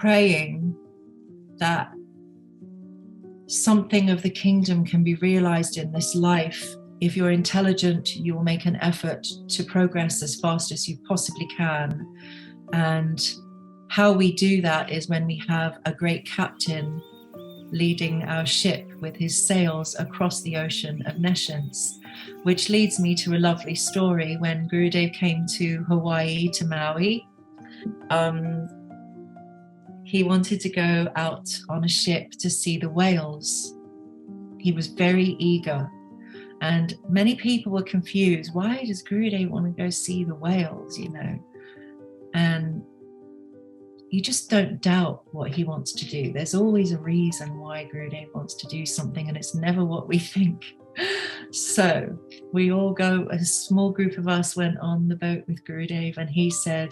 praying that something of the kingdom can be realized in this life. If you're intelligent, you will make an effort to progress as fast as you possibly can. And how we do that is when we have a great captain leading our ship with his sails across the ocean of nescience, which leads me to a lovely story. When Gurudev came to Hawaii, to Maui, he wanted to go out on a ship to see the whales. He was very eager. And many people were confused. Why does Gurudev want to go see the whales, you know? And you just don't doubt what he wants to do. There's always a reason why Gurudev wants to do something, and it's never what we think. So we all go, a small group of us went on the boat with Gurudev, and he said,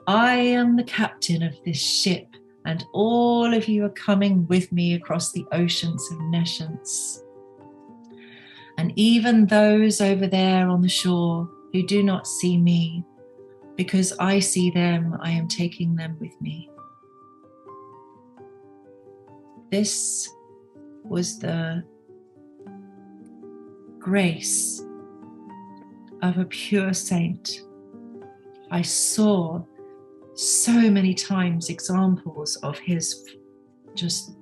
I am the captain of this ship, and all of you are coming with me across the oceans of nescience. And even those over there on the shore who do not see me, because I see them, I am taking them with me. This was the grace of a pure saint. I saw so many times examples of his just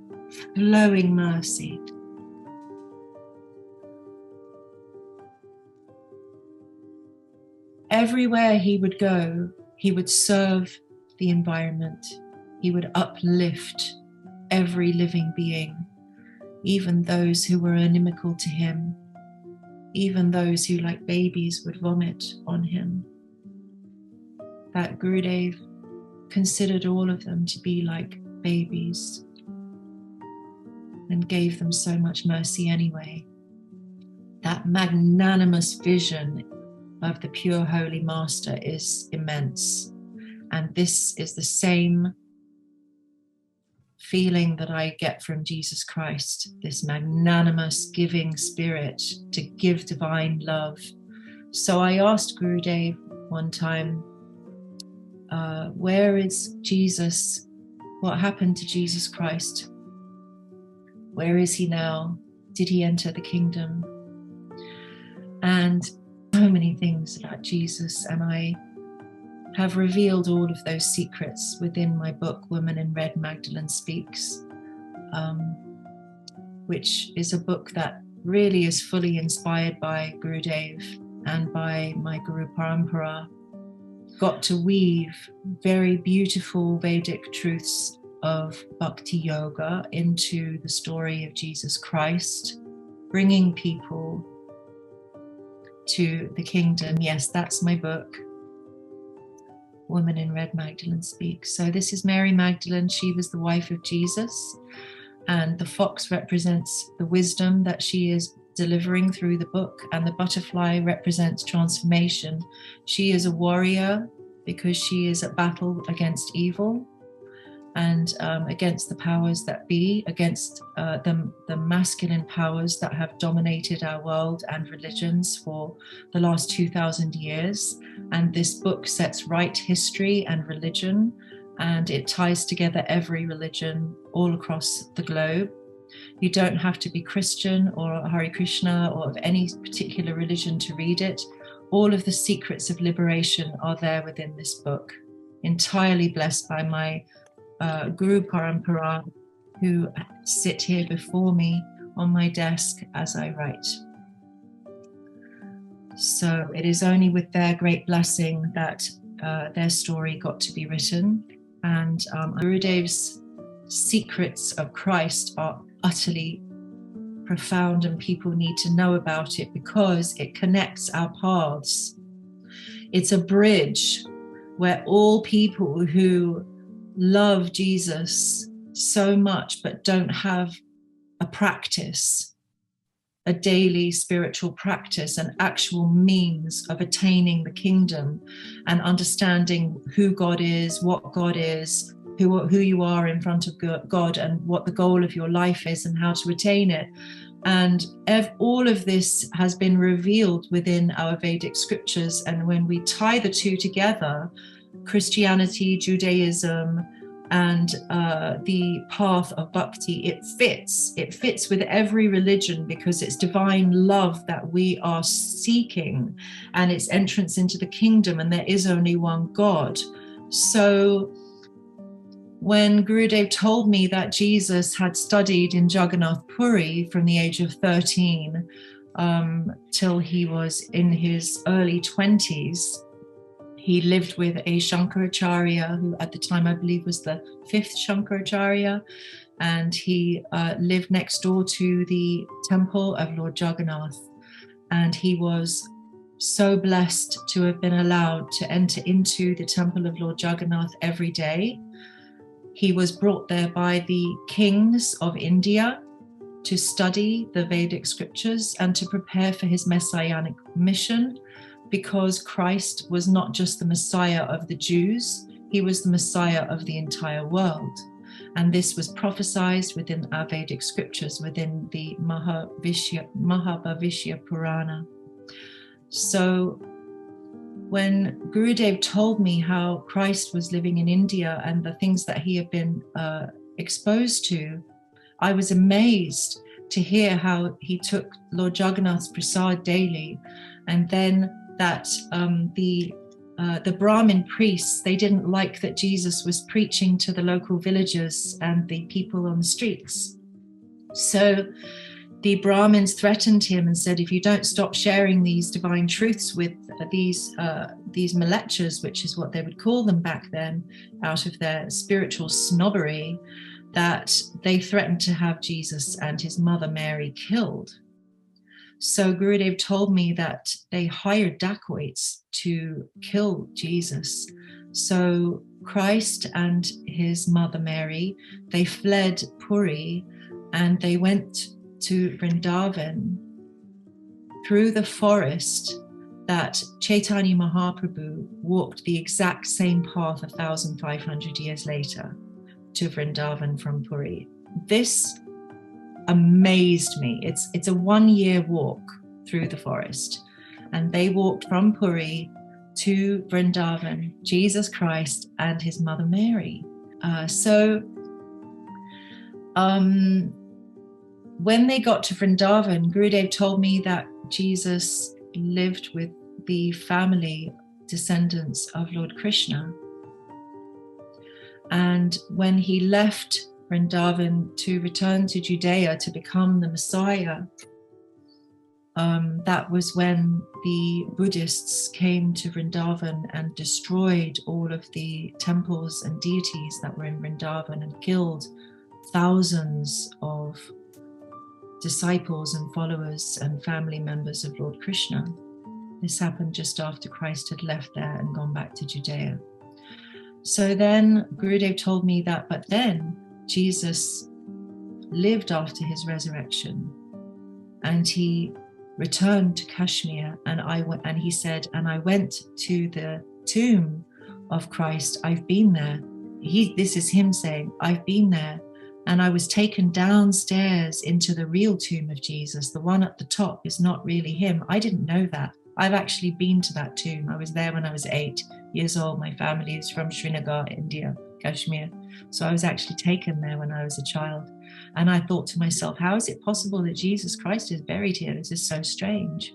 flowing mercy. Everywhere he would go, he would serve the environment. He would uplift every living being, even those who were inimical to him, even those who, like babies, would vomit on him. That Gurudev considered all of them to be like babies and gave them so much mercy anyway. That magnanimous vision of the pure holy master is immense. And this is the same feeling that I get from Jesus Christ, this magnanimous giving spirit to give divine love. So I asked Gurudev one time, where is Jesus? What happened to Jesus Christ? Where is he now? Did he enter the kingdom? And so many things about Jesus, and I have revealed all of those secrets within my book, Woman in Red, Magdalene Speaks, which is a book that really is fully inspired by Gurudev and by my Guru Parampara. Got to weave very beautiful Vedic truths of Bhakti Yoga into the story of Jesus Christ, bringing people to the kingdom. Yes, that's my book, Woman in Red, Magdalene Speaks. So this is Mary Magdalene. She was the wife of Jesus, and the fox represents the wisdom that she is delivering through the book, and the butterfly represents transformation. She is a warrior because she is at battle against evil and against the powers that be, against the masculine powers that have dominated our world and religions for the last 2,000 years. And this book sets right history and religion, and it ties together every religion all across the globe. You don't have to be Christian or Hare Krishna or of any particular religion to read it. All of the secrets of liberation are there within this book, entirely blessed by my Guru Parampara, who sit here before me on my desk as I write. So it is only with their great blessing that their story got to be written. And Gurudev's secrets of Christ are utterly profound, and people need to know about it because it connects our paths. It's a bridge where all people who love Jesus so much but don't have a practice, a daily spiritual practice, an actual means of attaining the kingdom and understanding who God is, what God is, who you are in front of God, and what the goal of your life is and how to attain it. And all of this has been revealed within our Vedic scriptures. And when we tie the two together, Christianity, Judaism, and the path of bhakti, it fits with every religion, because it's divine love that we are seeking, and it's entrance into the kingdom, and there is only one God. So when Gurudev told me that Jesus had studied in Jagannath Puri from the age of 13 till he was in his early 20s, he lived with a Shankaracharya, who at the time I believe was the 5th Shankaracharya, and he lived next door to the temple of Lord Jagannath. And he was so blessed to have been allowed to enter into the temple of Lord Jagannath every day. He was brought there by the kings of India to study the Vedic scriptures and to prepare for his messianic mission, because Christ was not just the Messiah of the Jews, he was the Messiah of the entire world. And this was prophesied within our Vedic scriptures, within the Mahabhavishya Purana. So when Gurudev told me how Christ was living in India and the things that he had been exposed to, I was amazed to hear how he took Lord Jagannath's prasad daily, and then that the Brahmin priests, they didn't like that Jesus was preaching to the local villagers and the people on the streets. So the Brahmins threatened him and said, if you don't stop sharing these divine truths with these malechas, which is what they would call them back then, out of their spiritual snobbery, that they threatened to have Jesus and his mother Mary killed. So Gurudev told me that they hired dacoits to kill Jesus. So Christ and his mother Mary, they fled Puri and they went to Vrindavan through the forest that Chaitanya Mahaprabhu walked the exact same path 1,500 years later to Vrindavan from Puri. This amazed me. It's a 1-year walk through the forest, and they walked from Puri to Vrindavan, Jesus Christ and his mother Mary. When they got to Vrindavan, Gurudev told me that Jesus lived with the family descendants of Lord Krishna. And when he left Vrindavan to return to Judea to become the Messiah, that was when the Buddhists came to Vrindavan and destroyed all of the temples and deities that were in Vrindavan and killed thousands of disciples and followers and family members of Lord Krishna. This happened just after Christ had left there and gone back to Judea. So then Gurudev told me that, but then Jesus lived after his resurrection, and he returned to Kashmir, and he said, and I went to the tomb of Christ. I've been there. This is him saying, I've been there, and I was taken downstairs into the real tomb of Jesus. The one at the top is not really him. I didn't know that. I've actually been to that tomb. I was there when I was 8 years old. My family is from Srinagar, India, Kashmir. So I was actually taken there when I was a child. And I thought to myself, how is it possible that Jesus Christ is buried here? This is so strange.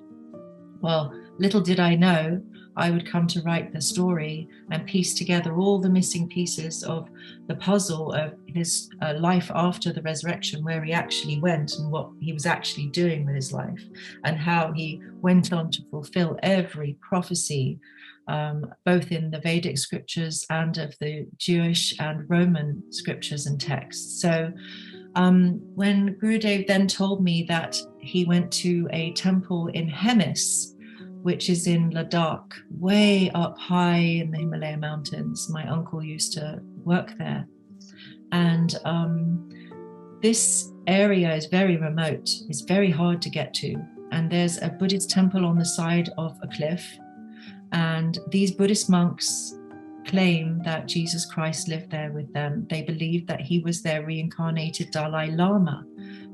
Well, little did I know I would come to write the story and piece together all the missing pieces of the puzzle of his life after the resurrection, where he actually went and what he was actually doing with his life, and how he went on to fulfill every prophecy, both in the Vedic scriptures and of the Jewish and Roman scriptures and texts. So when Gurudev then told me that he went to a temple in Hemis, which is in Ladakh, way up high in the Himalaya mountains. My uncle used to work there. And this area is very remote. It's very hard to get to. And there's a Buddhist temple on the side of a cliff. And these Buddhist monks claim that Jesus Christ lived there with them. They believe that he was their reincarnated Dalai Lama,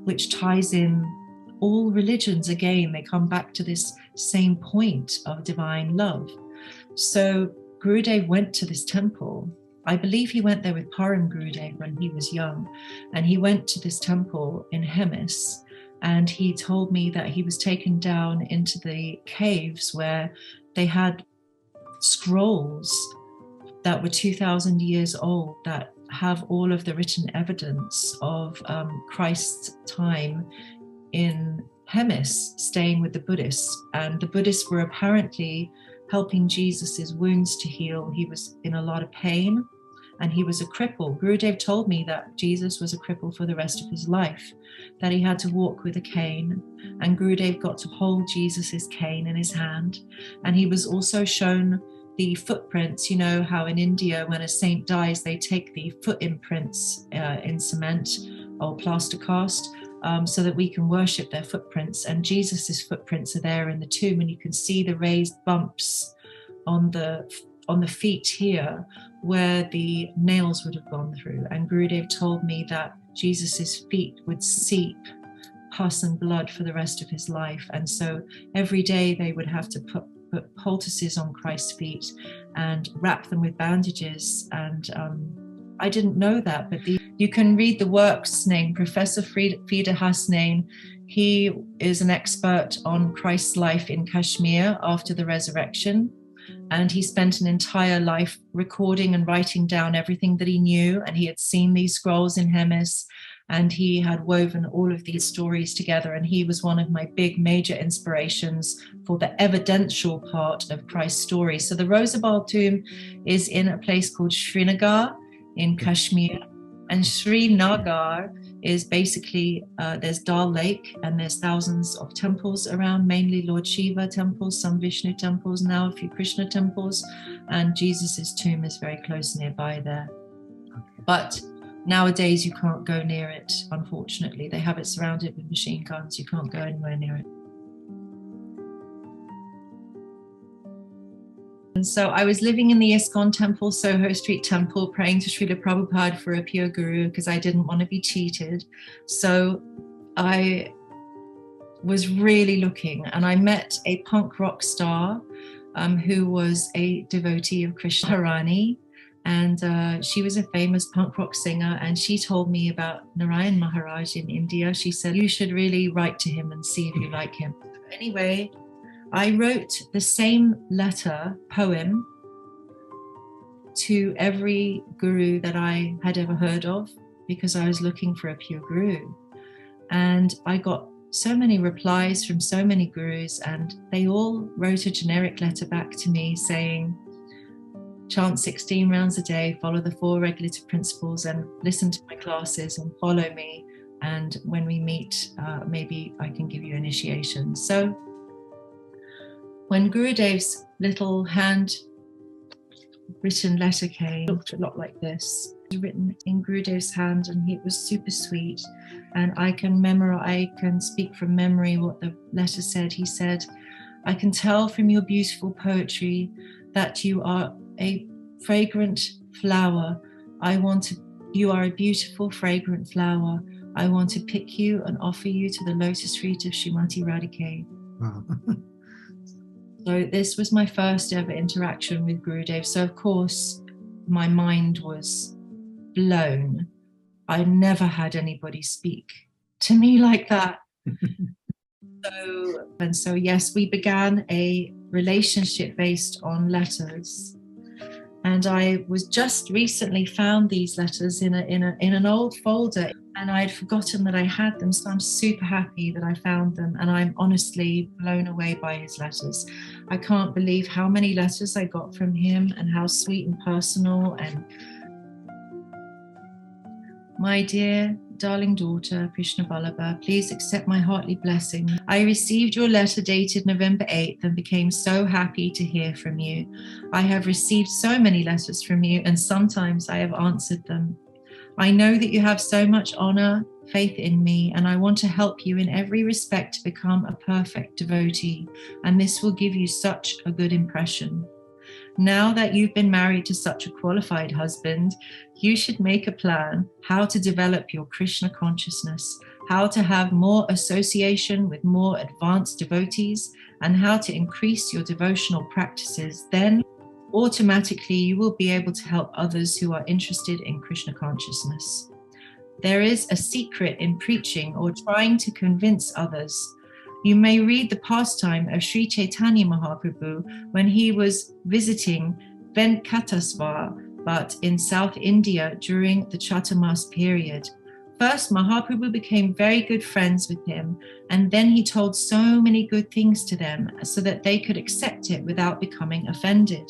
which ties in all religions. Again, they come back to this same point of divine love. So Gurudev went to this temple I believe he went there with Param Gurudev when he was young, and he went to this temple in Hemis, and he told me that he was taken down into the caves where they had scrolls that were 2,000 years old that have all of the written evidence of Christ's time in Hemis, staying with the Buddhists. And the Buddhists were apparently helping Jesus's wounds to heal. He was in a lot of pain and he was a cripple. Gurudev told me that Jesus was a cripple for the rest of his life, that he had to walk with a cane, and Gurudev got to hold Jesus's cane in his hand. And he was also shown the footprints. You know how in India, when a saint dies, they take the foot imprints in cement or plaster cast, so that we can worship their footprints. And Jesus's footprints are there in the tomb, and you can see the raised bumps on the feet here where the nails would have gone through. And Gurudev told me that Jesus's feet would seep pus and blood for the rest of his life. And so every day they would have to put poultices on Christ's feet and wrap them with bandages. And I didn't know that, but you can read the works named Professor Frida Hasnain. He is an expert on Christ's life in Kashmir after the resurrection. And he spent an entire life recording and writing down everything that he knew. And he had seen these scrolls in Hemis, and he had woven all of these stories together. And he was one of my big major inspirations for the evidential part of Christ's story. So the Rosabal tomb is in a place called Srinagar in Kashmir. And Srinagar is basically, there's Dal Lake, and there's thousands of temples around, mainly Lord Shiva temples, some Vishnu temples, now a few Krishna temples, and Jesus's tomb is very close nearby there. But nowadays you can't go near it, unfortunately. They have it surrounded with machine guns. You can't go anywhere near it. And so I was living in the ISKCON temple, Soho Street temple, praying to Srila Prabhupada for a pure guru because I didn't want to be cheated. So I was really looking, and I met a punk rock star who was a devotee of Krishna, Syamarani, and she was a famous punk rock singer, and she told me about Narayan Maharaj in India. She said, you should really write to him and see if you like him. Anyway, I wrote the same poem to every guru that I had ever heard of, because I was looking for a pure guru. And I got so many replies from so many gurus, and they all wrote a generic letter back to me saying, chant 16 rounds a day, follow the 4 regulative principles, and listen to my classes and follow me. And when we meet, maybe I can give you initiation. So when Gurudev's little hand-written letter came, it looked a lot like this. It was written in Gurudev's hand, and it was super sweet. And I can speak from memory what the letter said. He said, I can tell from your beautiful poetry that you are a fragrant flower. You are a beautiful, fragrant flower. I want to pick you and offer you to the lotus feet of Srimati Radhike. Wow. So this was my first ever interaction with Gurudev. So of course, my mind was blown. I never had anybody speak to me like that. So yes, we began a relationship based on letters. And I was just recently found these letters in an old folder, and I'd forgotten that I had them. So I'm super happy that I found them, and I'm honestly blown away by his letters. I can't believe how many letters I got from him and how sweet and personal. And my dear darling daughter, Krishna Vallabha, please accept my heartily blessing. I received your letter dated November 8th and became so happy to hear from you. I have received so many letters from you, and sometimes I have answered them. I know that you have so much honor, faith in me, and I want to help you in every respect to become a perfect devotee, and this will give you such a good impression. Now that you've been married to such a qualified husband, you should make a plan how to develop your Krishna consciousness, how to have more association with more advanced devotees, and how to increase your devotional practices. Then automatically you will be able to help others who are interested in Krishna consciousness. There is a secret in preaching or trying to convince others. You may read the pastime of Sri Chaitanya Mahaprabhu when he was visiting Venkataswar in South India during the Chaturmas period. First, Mahaprabhu became very good friends with him, and then he told so many good things to them so that they could accept it without becoming offended.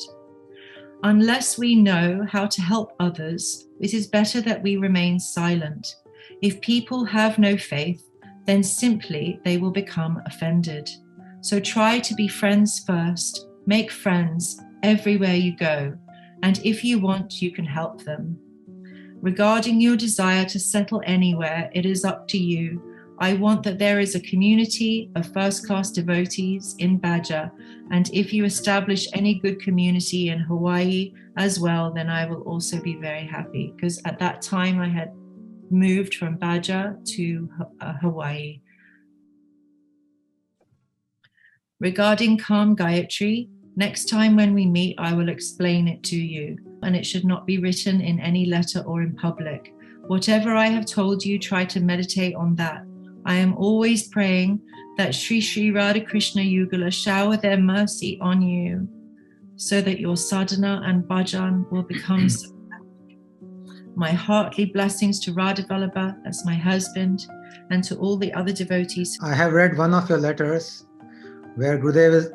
Unless we know how to help others, it is better that we remain silent. If people have no faith, then simply they will become offended. So try to be friends first, make friends everywhere you go, and if you want, you can help them. Regarding your desire to settle anywhere, it is up to you. I want that there is a community of first-class devotees in Baja, and if you establish any good community in Hawaii as well, then I will also be very happy, because at that time I had moved from Baja to Hawaii. Regarding Calm Gayatri, next time when we meet, I will explain it to you, and it should not be written in any letter or in public. Whatever I have told you, try to meditate on that. I am always praying that Sri Sri Radha Krishna Yugala shower their mercy on you so that your sadhana and bhajan will become so. My heartily blessings to Radha Vallabha as my husband and to all the other devotees. I have read one of your letters where Gurudeva is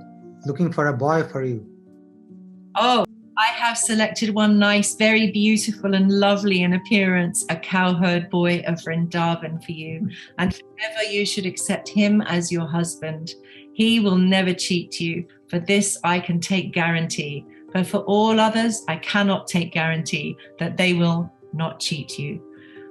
looking for a boy for you. Oh, I have selected one nice, very beautiful and lovely in appearance, a cowherd boy of Vrindavan for you. And forever you should accept him as your husband. He will never cheat you. For this I can take guarantee. But for all others, I cannot take guarantee that they will not cheat you.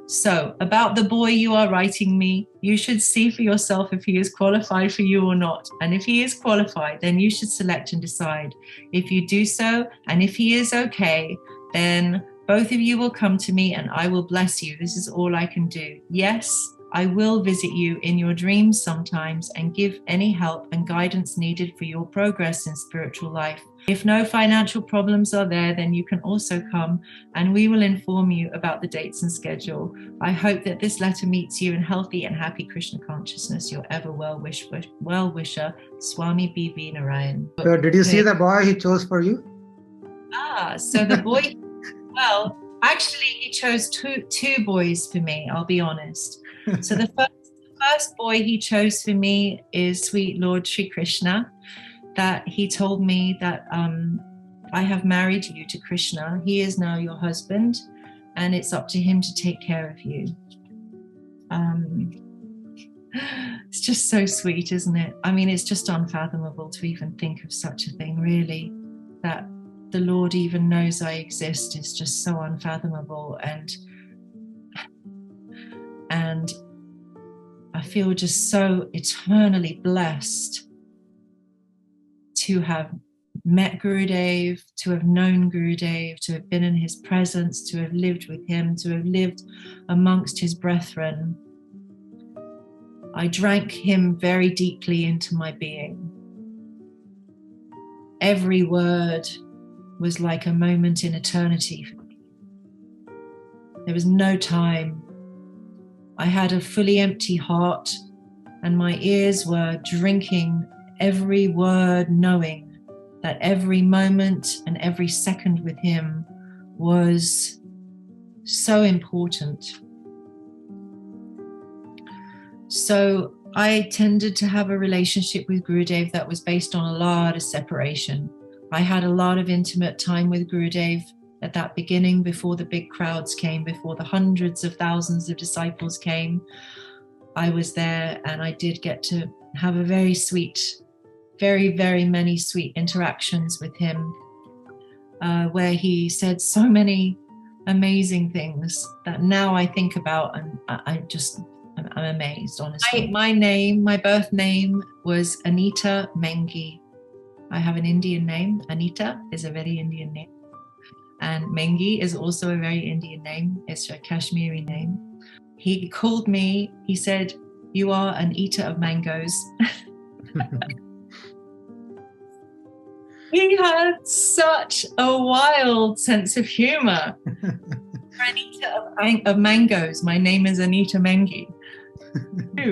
So, about the boy you are writing me, you should see for yourself if he is qualified for you or not. And if he is qualified, then you should select and decide. If you do so, and if he is okay, then both of you will come to me and I will bless you. This is all I can do. Yes, I will visit you in your dreams sometimes and give any help and guidance needed for your progress in spiritual life. If no financial problems are there, then you can also come and we will inform you about the dates and schedule. I hope that this letter meets you in healthy and happy Krishna consciousness. Your ever well-wisher, Swami B.V. Narayan. So did you see the boy he chose for you? So the boy, well, actually he chose two boys for me, I'll be honest. So the first boy he chose for me is sweet Lord Sri Krishna, that he told me that I have married you to Krishna. He is now your husband and it's up to him to take care of you. It's just so sweet, isn't it? I mean, it's just unfathomable to even think of such a thing, really, that the Lord even knows I exist. It's just so unfathomable, and I feel just so eternally blessed to have met Gurudev, to have known Gurudev, to have been in his presence, to have lived with him, to have lived amongst his brethren. I drank him very deeply into my being. Every word was like a moment in eternity for me. There was no time. I had a fully empty heart and my ears were drinking every word, knowing that every moment and every second with him was so important. So I tended to have a relationship with Gurudev that was based on a lot of separation. I had a lot of intimate time with Gurudev at that beginning, before the big crowds came, before the hundreds of thousands of disciples came. I was there and I did get to have a very sweet, very, very many sweet interactions with him, where he said so many amazing things that now I think about and I'm amazed, honestly. My birth name was Anita Mengi. I have an Indian name. Anita is a very Indian name. And Mengi is also a very Indian name. It's a Kashmiri name. He called me, he said, "You are an eater of mangoes." He had such a wild sense of humor. Anita of Mangoes, my name is Anita Mengi.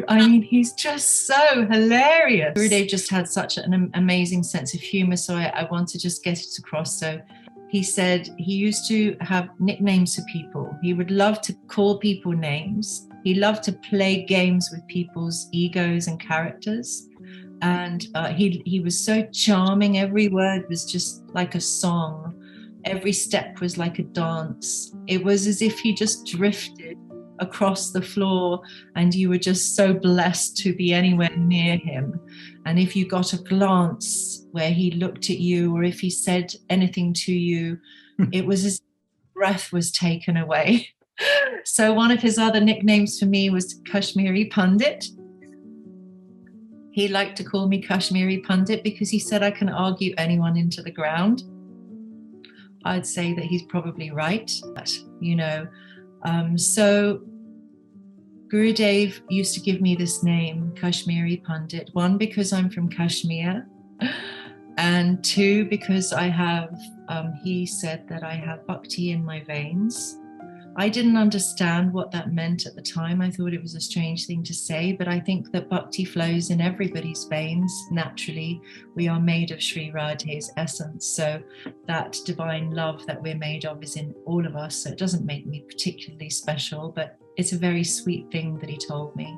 I mean, he's just so hilarious. Gurudev just had such an amazing sense of humor, so I want to just get it across. So he said he used to have nicknames for people. He would love to call people names. He loved to play games with people's egos and characters. And he was so charming. Every word was just like a song. Every step was like a dance. It was as if he just drifted across the floor and you were just so blessed to be anywhere near him. And if you got a glance where he looked at you, or if he said anything to you, it was as if breath was taken away. So one of his other nicknames for me was Kashmiri Pandit. He liked to call me Kashmiri Pandit because he said I can argue anyone into the ground. I'd say that he's probably right, but, you know. So Gurudev used to give me this name, Kashmiri Pandit, one, because I'm from Kashmir, and two, because I have, he said that I have bhakti in my veins. I didn't understand what that meant at the time. I thought it was a strange thing to say, but I think that bhakti flows in everybody's veins naturally. We are made of Sri Radhe's essence. So that divine love that we're made of is in all of us. So it doesn't make me particularly special, but it's a very sweet thing that he told me.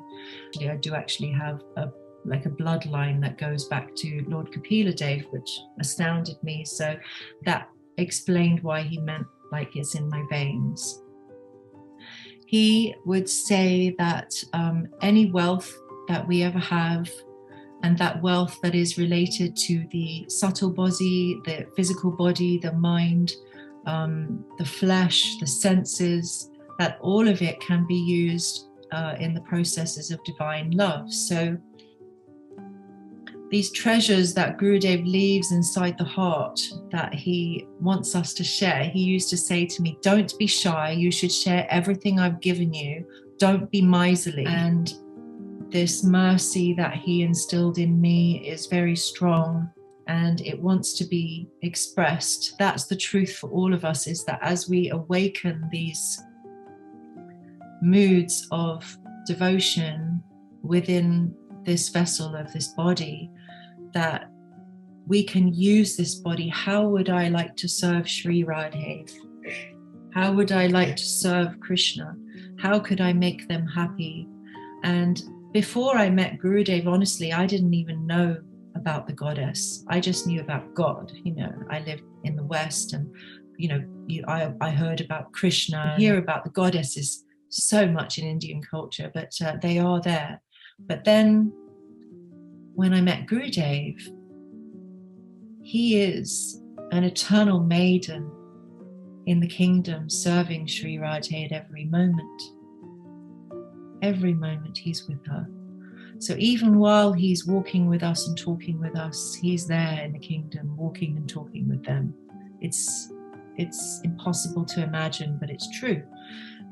I do actually have a bloodline that goes back to Lord Kapila Dev, which astounded me. So that explained why he meant like it's in my veins. He would say that any wealth that we ever have, and that wealth that is related to the subtle body, the physical body, the mind, the flesh, the senses, that all of it can be used in the processes of divine love. So these treasures that Gurudev leaves inside the heart that he wants us to share, he used to say to me, don't be shy, you should share everything I've given you, don't be miserly. And this mercy that he instilled in me is very strong and it wants to be expressed. That's the truth for all of us, is that as we awaken these moods of devotion within this vessel of this body, that we can use this body. How would I like to serve Sri Radhe? How would I like to serve Krishna? How could I make them happy? And before I met Gurudev, honestly, I didn't even know about the goddess. I just knew about God. You know, I lived in the West, and you know, I heard about Krishna, hear about the goddesses so much in Indian culture, but they are there. But then when I met Gurudev, he is an eternal maiden in the kingdom, serving Sri Radhe at every moment. Every moment he's with her. So even while he's walking with us and talking with us, he's there in the kingdom, walking and talking with them. It's impossible to imagine, but it's true.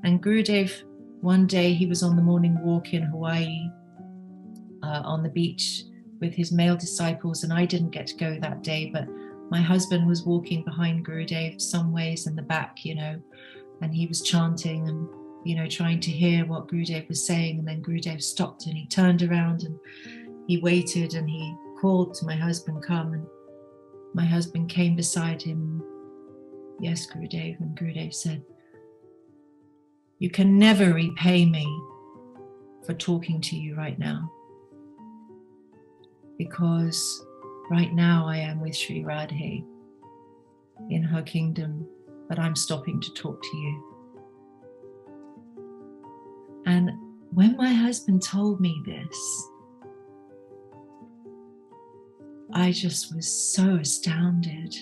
And Gurudev, one day he was on the morning walk in Hawaii, on the beach with his male disciples, and I didn't get to go that day, but my husband was walking behind Gurudev some ways in the back, you know, and he was chanting and, you know, trying to hear what Gurudev was saying. And then Gurudev stopped and he turned around and he waited and he called to my husband, come, and my husband came beside him. Yes, Gurudev. And Gurudev said, you can never repay me for talking to you right now, because right now I am with Sri Radhe in her kingdom, but I'm stopping to talk to you. And when my husband told me this, I just was so astounded.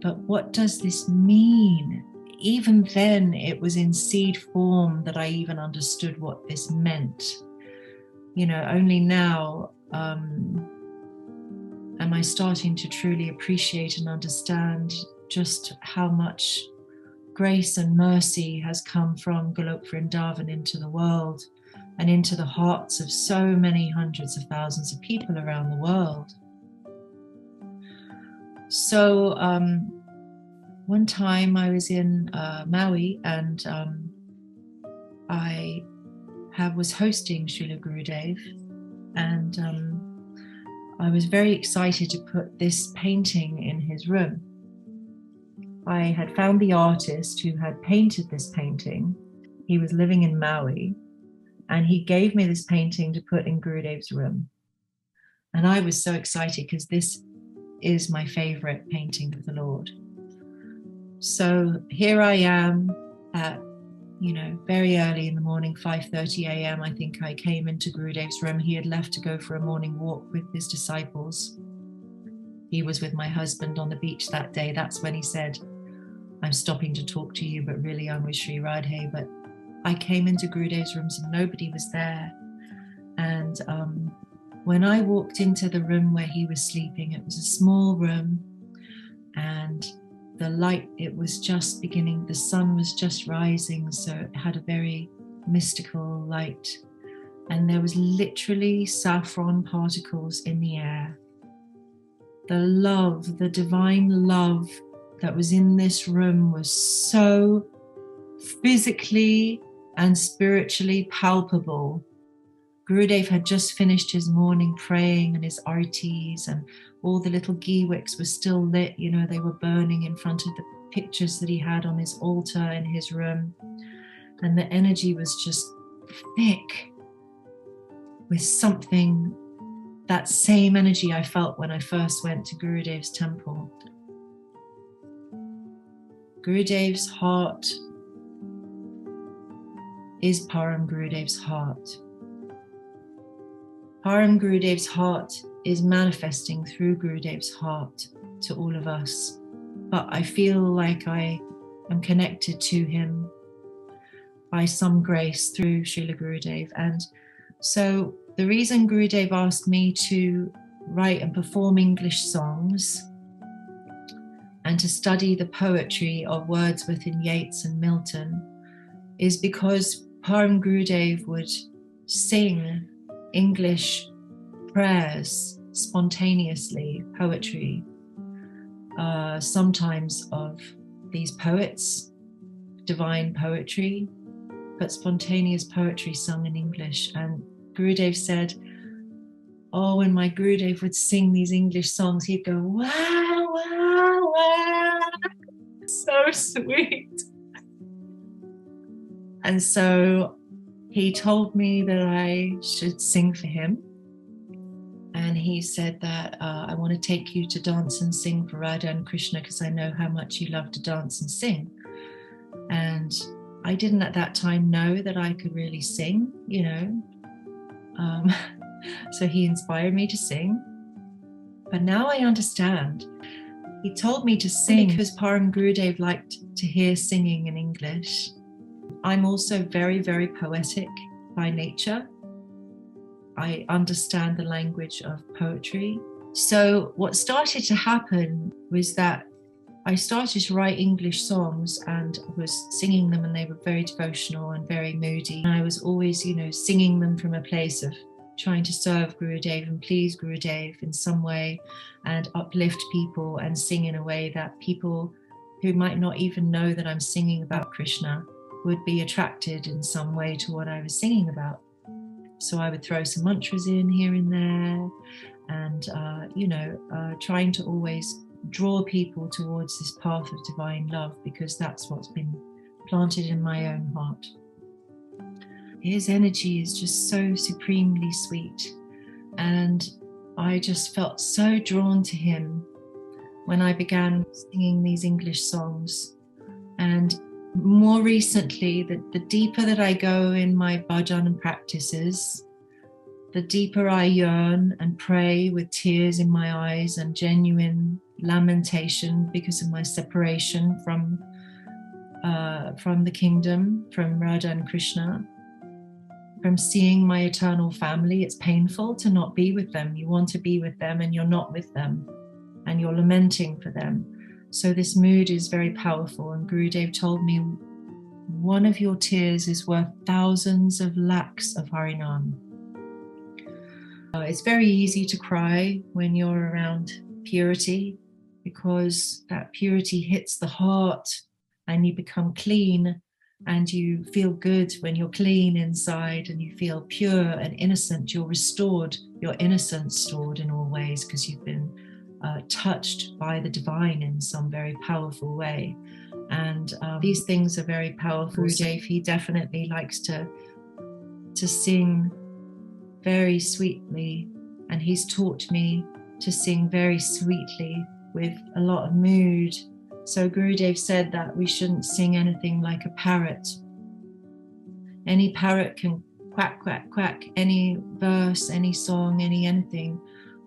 But what does this mean? Even then, it was in seed form that I even understood what this meant. You know, only now am I starting to truly appreciate and understand just how much grace and mercy has come from Golok Vrindavan into the world and into the hearts of so many hundreds of thousands of people around the world. So one time I was in Maui, and I was hosting Srila Gurudev, and I was very excited to put this painting in his room. I had found the artist who had painted this painting. He was living in Maui, and he gave me this painting to put in Gurudev's room. And I was so excited because this is my favorite painting of the Lord. So here I am at, very early in the morning, 5:30 a.m. I think I came into Gurudev's room. He had left to go for a morning walk with his disciples. He was with my husband on the beach that day. That's when he said, "I'm stopping to talk to you, but really I'm with Sri Radhe." But I came into Gurudev's rooms and nobody was there. And when I walked into the room where he was sleeping, it was a small room, and the light, it was just beginning, the sun was just rising, so it had a very mystical light. And there was literally saffron particles in the air. The love, the divine love that was in this room was so physically and spiritually palpable. Gurudev had just finished his morning praying, and his artis, and all the little ghee wicks were still lit. They were burning in front of the pictures that he had on his altar in his room. And the energy was just thick with something, that same energy I felt when I first went to Gurudev's temple. Gurudev's heart is Param Gurudev's heart. Param Gurudev's heart is manifesting through Gurudev's heart to all of us. But I feel like I am connected to him by some grace through Srila Gurudev. And so the reason Gurudev asked me to write and perform English songs and to study the poetry of Wordsworth and Yeats and Milton is because Param Gurudev would sing English prayers spontaneously, poetry, sometimes of these poets, divine poetry, but spontaneous poetry sung in English. And Gurudev said, when my Gurudev would sing these English songs, he'd go, "Wow, wow, wow." So sweet. And so he told me that I should sing for him. And he said that I want to take you to dance and sing for Radha and Krishna because I know how much you love to dance and sing. And I didn't at that time know that I could really sing, So he inspired me to sing. But now I understand. He told me to sing because Param Gurudev liked to hear singing in English. I'm also very, very poetic by nature. I understand the language of poetry. So what started to happen was that I started to write English songs and was singing them, and they were very devotional and very moody. And I was always, singing them from a place of trying to serve Gurudev and please Gurudev in some way and uplift people and sing in a way that people who might not even know that I'm singing about Krishna would be attracted in some way to what I was singing about. So I would throw some mantras in here and there and, trying to always draw people towards this path of divine love, because that's what's been planted in my own heart. His energy is just so supremely sweet. And I just felt so drawn to him when I began singing these English songs. And more recently, the deeper that I go in my bhajan and practices, the deeper I yearn and pray with tears in my eyes and genuine lamentation because of my separation from the kingdom, from Radha and Krishna, from seeing my eternal family. It's painful to not be with them. You want to be with them and you're not with them, and you're lamenting for them. So this mood is very powerful. And Gurudev told me, one of your tears is worth thousands of lakhs of Harinam. It's very easy to cry when you're around purity, because that purity hits the heart and you become clean, and you feel good when you're clean inside and you feel pure and innocent. You're restored, your innocence stored in all ways, because you've been touched by the divine in some very powerful way. And these things are very powerful. Gurudev, he definitely likes to sing very sweetly, and he's taught me to sing very sweetly with a lot of mood. So Gurudev said that we shouldn't sing anything like a parrot. Any parrot can quack, quack, quack, any verse, any song, anything.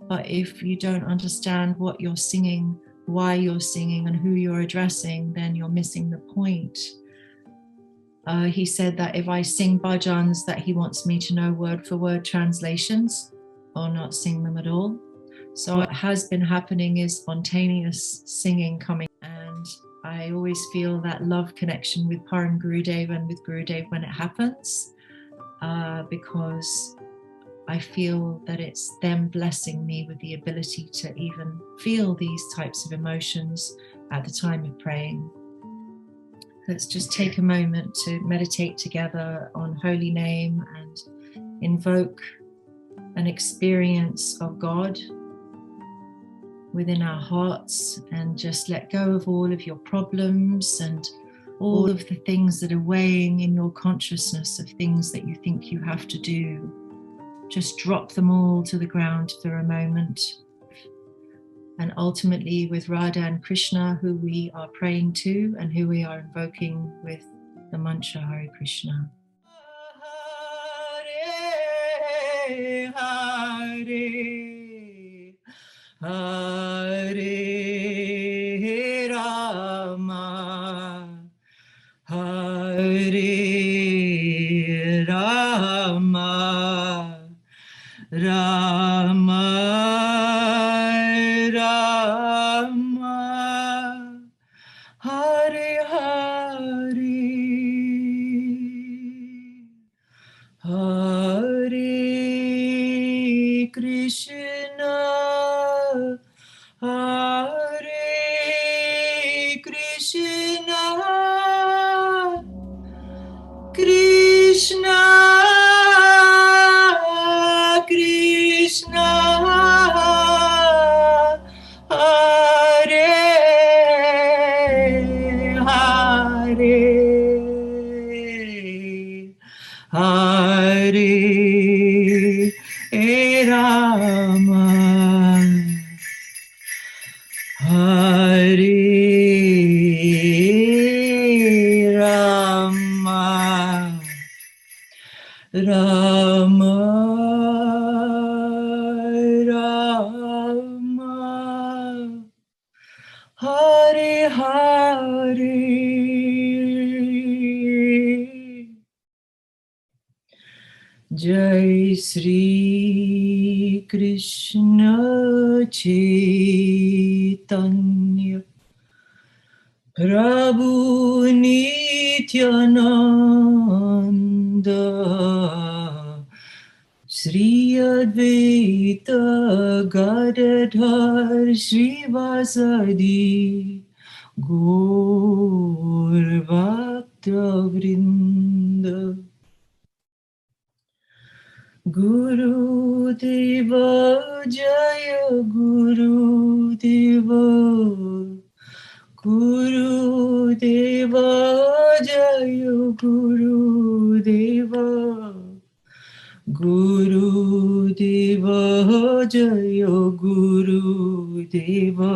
But if you don't understand what you're singing, why you're singing, and who you're addressing, then you're missing the point. He said that if I sing bhajans, that he wants me to know word for word translations or not sing them at all. So what has been happening is spontaneous singing coming, and I always feel that love connection with Param Gurudev and with Gurudev when it happens, because I feel that it's them blessing me with the ability to even feel these types of emotions at the time of praying. Let's just take a moment to meditate together on holy name and invoke an experience of God within our hearts, and just let go of all of your problems and all of the things that are weighing in your consciousness of things that you think you have to do. Just drop them all to the ground for a moment. And ultimately with Radha and Krishna, who we are praying to and who we are invoking with the mantra Hare Krishna. Hare Hare Hare Rama Hare Rama Rama Rama Hare Hare Hare Krishna Hare Krishna Krishna Krishna Hare Hare Hare Rama Hare Rama Rama Rama Hare Hare. Jai Shri Krishna Chaitanya Prabhu Nityananda Shri Advaita Gadadhar Srivasadi Gaur Bhakta Vrinda. Gurudeva Jaya Gurudeva Gurudeva Jaya Gurudeva Gurudeva Jaya Gurudeva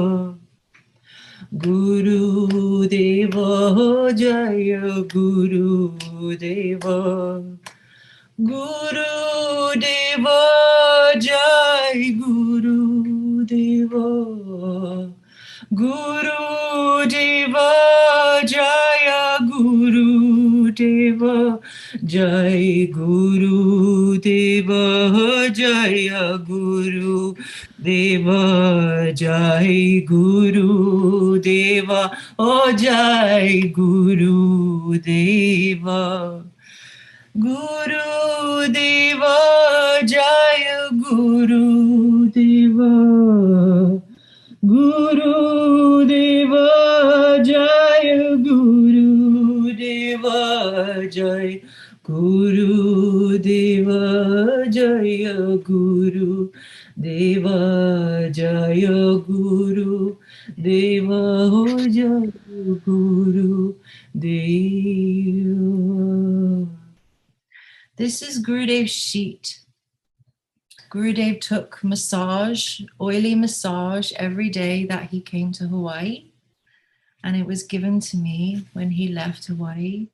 Gurudeva Jaya Gurudeva Gurudeva Jai Gurudeva Gurudeva Jaya Gurudeva Jai Gurudeva Jaya Gurudeva Jai Gurudeva Oh Jai Gurudeva Gurudeva Jaya Gurudeva Gurudeva Gurudeva Jaya Guru Deva Jaya Guru Deva Jaya Guru Deva. This is Gurudev's sheet. Gurudev took massage, oily massage every day that he came to Hawaii. And it was given to me when he left Hawaii.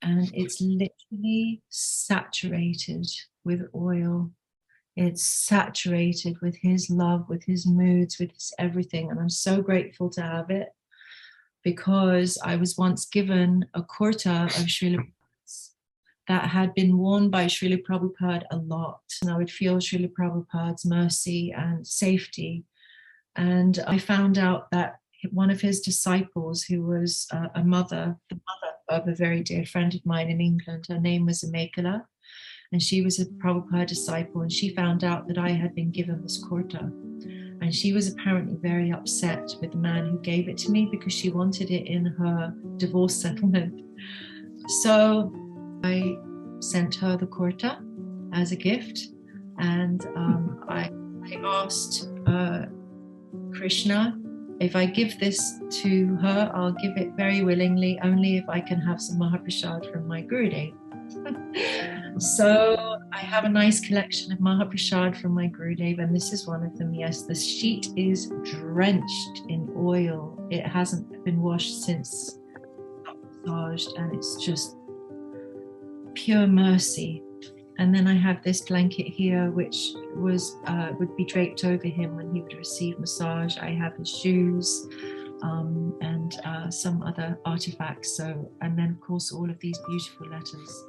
And it's literally saturated with oil. It's saturated with his love, with his moods, with his everything. And I'm so grateful to have it, because I was once given a kurta of Srila Prabhupada's that had been worn by Srila Prabhupada a lot. And I would feel Srila Prabhupada's mercy and safety. And I found out that one of his disciples, who was the mother of a very dear friend of mine in England, her name was Amekala, and she was a Prabhupada disciple, and she found out that I had been given this kurta. And she was apparently very upset with the man who gave it to me, because she wanted it in her divorce settlement. So I sent her the kurta as a gift, and I asked Krishna, if I give this to her, I'll give it very willingly, only if I can have some Mahaprasad from my Gurudev. So I have a nice collection of Mahaprasad from my Gurudev, and this is one of them. Yes, the sheet is drenched in oil. It hasn't been washed since massaged, and it's just pure mercy. And then I have this blanket here, which was would be draped over him when he would receive massage. I have his shoes and some other artifacts. So, and then of course all of these beautiful letters.